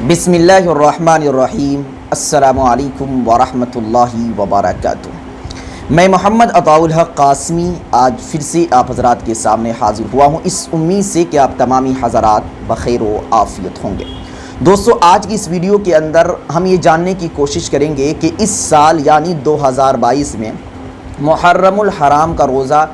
बिस्मिल्लाहिर्रहमानिर्रहीम। अस्सलामु अलैकुम वरहमतुल्लाहि वबरकातुह। मैं मोहम्मद अताउल हक कासमी आज फिर से आप हज़रात के सामने हाज़िर हुआ हूँ, इस उम्मीद से कि आप तमामी हज़रात बख़ैर व आफ़ियत होंगे। दोस्तों, आज की इस वीडियो के अंदर हम ये जानने की कोशिश करेंगे कि इस साल यानी 2022 में मुहर्रमुल हराम का रोज़ा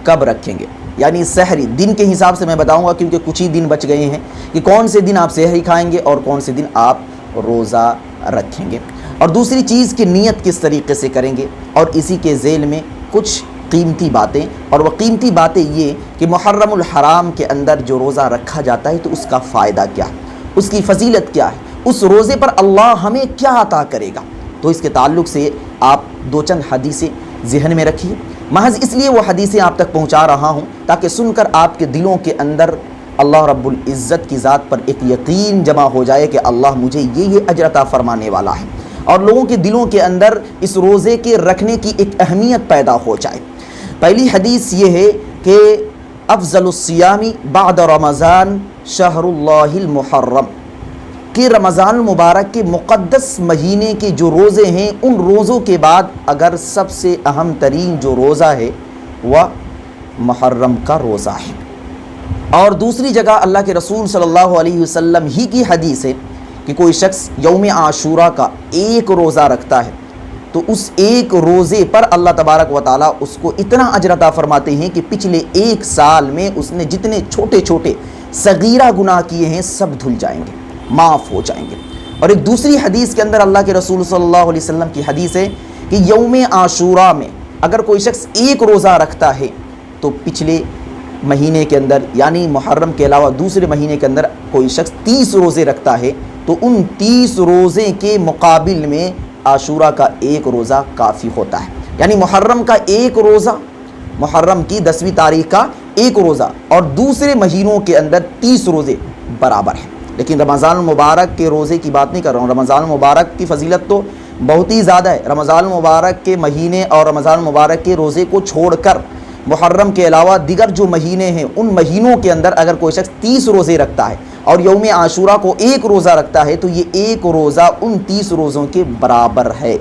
कब रखेंगे, यानी सहरी दिन के हिसाब से मैं बताऊंगा, क्योंकि कुछ ही दिन बच गए हैं कि कौन से दिन आप सहरी खाएंगे और कौन से दिन आप रोज़ा रखेंगे। और दूसरी चीज़ कि नियत किस तरीके से करेंगे, और इसी के ज़ेल में कुछ कीमती बातें, और वह कीमती बातें ये कि मुहर्रमुल हराम के अंदर जो रोज़ा रखा जाता है तो उसका फ़ायदा क्या है, उसकी फजीलत क्या है, उस रोज़े पर अल्लाह हमें क्या अता करेगा। तो इसके ताल्लुक़ से आप दो चंद हदीसें ज़हन में रखिए। महज़ इसलिए वो हदीसें आप तक पहुंचा रहा हूं ताकि सुनकर आपके दिलों के अंदर अल्लाह रब्बुल इज़्ज़त की ज़ात पर एक यकीन जमा हो जाए कि अल्लाह मुझे ये अजर अता फरमाने वाला है, और लोगों के दिलों के अंदर इस रोज़े के रखने की एक अहमियत पैदा हो जाए। पहली हदीस ये है कि अफ़ज़लुस सियामी बाद रमज़ान शहरुल्लाहिल मुहर्रम, कि रमज़ान मुबारक के मुक़द्दस महीने के जो रोज़े हैं उन रोज़ों के बाद अगर सबसे अहम तरीन जो रोज़ा है वह मुहर्रम का रोज़ा है। और दूसरी जगह अल्लाह के रसूल सल्लल्लाहु अलैहि वसल्लम ही की हदीस है कि कोई शख्स यौम आशूरा का एक रोज़ा रखता है तो उस एक रोज़े पर अल्लाह तबारक व तआला उसको इतना अजर अता फरमाते हैं कि पिछले एक साल में उसने जितने छोटे छोटे सगीरा गुनाह किए हैं सब धुल जाएंगे, माफ़ हो जाएंगे। और एक दूसरी हदीस के अंदर अल्लाह के रसूल सल्लल्लाहु अलैहि वसल्लम की हदीस है कि यौम आशूरा में अगर कोई शख्स एक रोज़ा रखता है तो पिछले महीने के अंदर यानी मुहर्रम के अलावा दूसरे महीने के अंदर कोई शख्स 30 रोज़े रखता है तो उन 30 रोज़े के मुकाबिल में आशूरा का एक रोज़ा काफ़ी होता है। यानी मुहर्रम का एक रोज़ा, मुहर्रम की 10वीं तारीख का एक रोज़ा और दूसरे महीनों के अंदर 30 रोज़े बराबर हैं। लेकिन रमज़ान मुबारक के रोज़े की बात नहीं कर रहा हूँ। रमज़ान मुबारक की फजीलत तो बहुत ही ज़्यादा है। रमज़ान मुबारक के महीने और रमज़ान मुबारक के रोज़े को छोड़कर मुहर्रम के अलावा दिगर जो महीने हैं उन महीनों के अंदर अगर कोई शख्स 30 रोज़े रखता है और यौम आशूरा को एक रोज़ा रखता है तो ये एक रोज़ा उन 30 रोज़ों के बराबर है।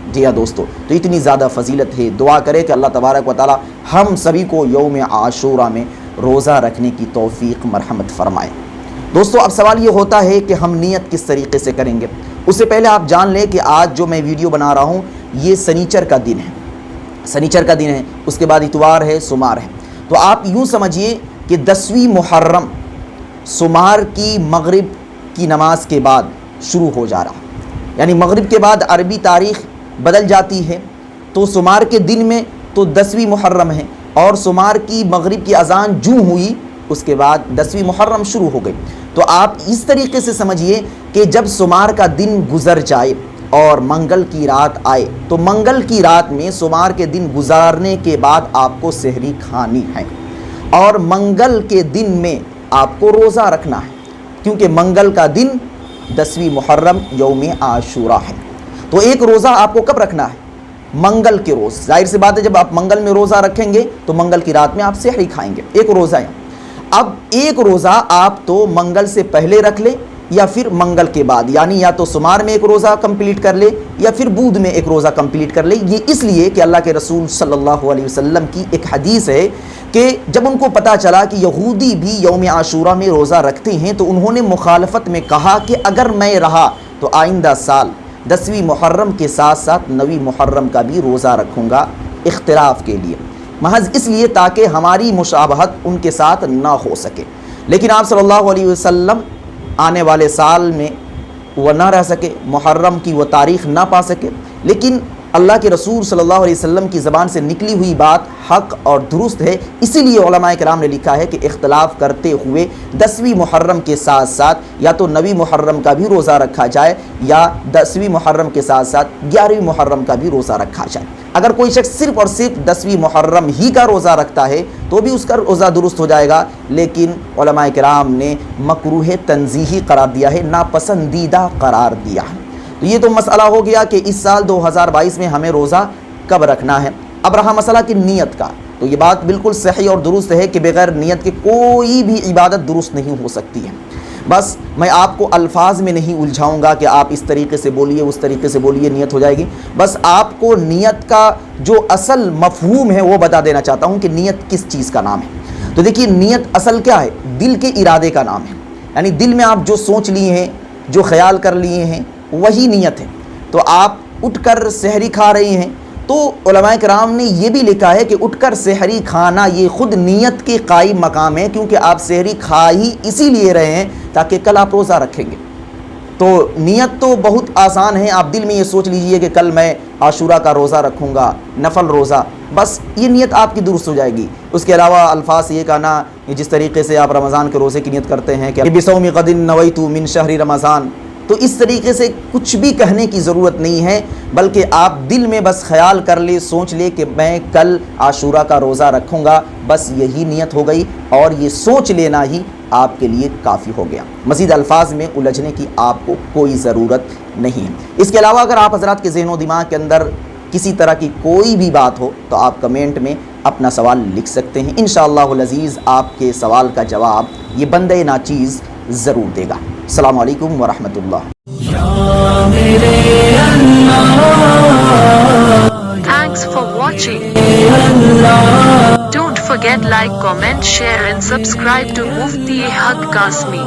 जी हाँ दोस्तों, तो इतनी ज़्यादा फजीलत है। दुआ करें कि अल्लाह तबारक व तआला हम सभी को यौम आशूरा में रोज़ा रखने की तौफीक मरहमत फरमाए। दोस्तों, अब सवाल ये होता है कि हम नियत किस तरीके से करेंगे। उससे पहले आप जान लें कि आज जो मैं वीडियो बना रहा हूँ ये शनिचर का दिन है, शनिचर का दिन है, उसके बाद इतवार है, सोमवार है। तो आप यूँ समझिए कि 10वीं मुहर्रम सोमवार की मगरिब की नमाज के बाद शुरू हो जा रहा, यानी मगरिब के बाद अरबी तारीख़ बदल जाती है तो सोमवार के दिन में तो 10वीं मुहर्रम है और सोमवार की मगरिब की अज़ान जूँ हुई उसके बाद 10वीं मुहर्रम शुरू हो गई। तो आप इस तरीके से समझिए कि जब सोमवार का दिन गुजर जाए और मंगल की रात आए तो मंगल की रात में सोमवार के दिन गुजारने के बाद आपको सहरी खानी है और मंगल के दिन में आपको रोज़ा रखना है, क्योंकि मंगल का दिन 10वीं मुहर्रम यौम आशूरा है। तो एक रोज़ा आपको कब रखना है? मंगल के रोज़। जाहिर सी बात है, जब आप मंगल में रोज़ा रखेंगे तो मंगल की रात में आप सहरी खाएंगे, एक रोज़ा है। अब एक रोज़ा आप तो मंगल से पहले रख ले या फिर मंगल के बाद, यानी या तो सोमवार में एक रोज़ा कंप्लीट कर ले या फिर बुध में एक रोज़ा कंप्लीट कर ले। ये इसलिए कि अल्लाह के रसूल सल्लल्लाहु अलैहि वसल्लम की एक हदीस है कि जब उनको पता चला कि यहूदी भी यौम आशूरा में रोज़ा रखते हैं तो उन्होंने मुखालफत में कहा कि अगर मैं रहा तो आइंदा साल 10वीं मुहर्रम के साथ साथ 9वीं मुहर्रम का भी रोज़ा रखूँगा, इख्तिलाफ के लिए, महज इसलिए ताकि हमारी मुशाबहत उनके साथ ना हो सके। लेकिन आप सल्लल्लाहु अलैहि वसल्लम आने वाले साल में वह ना रह सके, मुहर्रम की वह तारीख़ ना पा सके, लेकिन अल्लाह के रसूल सल्लल्लाहु अलैहि वसल्लम की ज़बान से निकली हुई बात हक़ और दुरुस्त है। इसीलिए उलमाए किराम ने लिखा है कि इख्तिलाफ़ करते हुए 10वीं मुहर्रम के साथ साथ या तो 9वीं मुहर्रम का भी रोज़ा रखा जाए या 10वीं मुहर्रम के साथ साथ 11वीं मुहर्रम का भी रोज़ा रखा जाए। अगर कोई शख्स सिर्फ़ और सिर्फ 10वीं मुहर्रम ही का रोज़ा रखता है तो भी उसका रोज़ा दुरुस्त हो जाएगा, लेकिन उलमाए किराम ने मकरूह तंज़ीही करार दिया है, नापसंदीदा करार दिया है। तो ये तो मसला हो गया कि इस साल 2022 में हमें रोज़ा कब रखना है। अब रहा मसला कि नियत का, तो ये बात बिल्कुल सही और दुरुस्त है कि बग़ैर नियत के कोई भी इबादत दुरुस्त नहीं हो सकती है। بس میں آپ کو الفاظ میں نہیں الجھاؤں گا کہ آپ اس طریقے سے بولیے اس طریقے سے بولیے نیت ہو جائے گی، بس آپ کو نیت کا جو اصل مفہوم ہے وہ بتا دینا چاہتا ہوں کہ نیت کس چیز کا نام ہے۔ تو دیکھیے نیت اصل کیا ہے؟ دل کے ارادے کا نام ہے، یعنی دل میں آپ جو سوچ لیے ہیں، جو خیال کر لیے ہیں، وہی نیت ہے۔ تو آپ اٹھ کر سحری کھا رہے ہیں تو علماء کرام نے یہ بھی لکھا ہے کہ اٹھ کر سحری کھانا یہ خود نیت کے قائم مقام ہے، کیونکہ آپ سحری کھا ہی اسی لیے رہے ہیں تاکہ کل آپ روزہ رکھیں گے۔ تو نیت تو بہت آسان ہے، آپ دل میں یہ سوچ لیجئے کہ کل میں عاشورہ کا روزہ رکھوں گا، نفل روزہ، بس یہ نیت آپ کی درست ہو جائے گی۔ اس کے علاوہ الفاظ یہ کہنا جس طریقے سے آپ رمضان کے روزے کی نیت کرتے ہیں کہ بصوم غد نویت من شہر رمضان، تو اس طریقے سے کچھ بھی کہنے کی ضرورت نہیں ہے، بلکہ آپ دل میں بس خیال کر لے، سوچ لے کہ میں کل عاشورہ کا روزہ رکھوں گا، بس یہی نیت ہو گئی، اور یہ سوچ لینا ہی آپ کے لیے کافی ہو گیا۔ مزید الفاظ میں الجھنے کی آپ کو کوئی ضرورت نہیں ہے۔ اس کے علاوہ اگر آپ حضرات کے ذہن و دماغ کے اندر کسی طرح کی کوئی بھی بات ہو تو آپ کمنٹ میں اپنا سوال لکھ سکتے ہیں، انشاءاللہ العزیز آپ کے سوال کا جواب یہ بندے ناچیز ضرور دے گا۔ السلام علیکم ورحمۃ اللہ۔ Thanks for watching. Don't forget like, comment, share and subscribe to Mufti Haq Qasmi.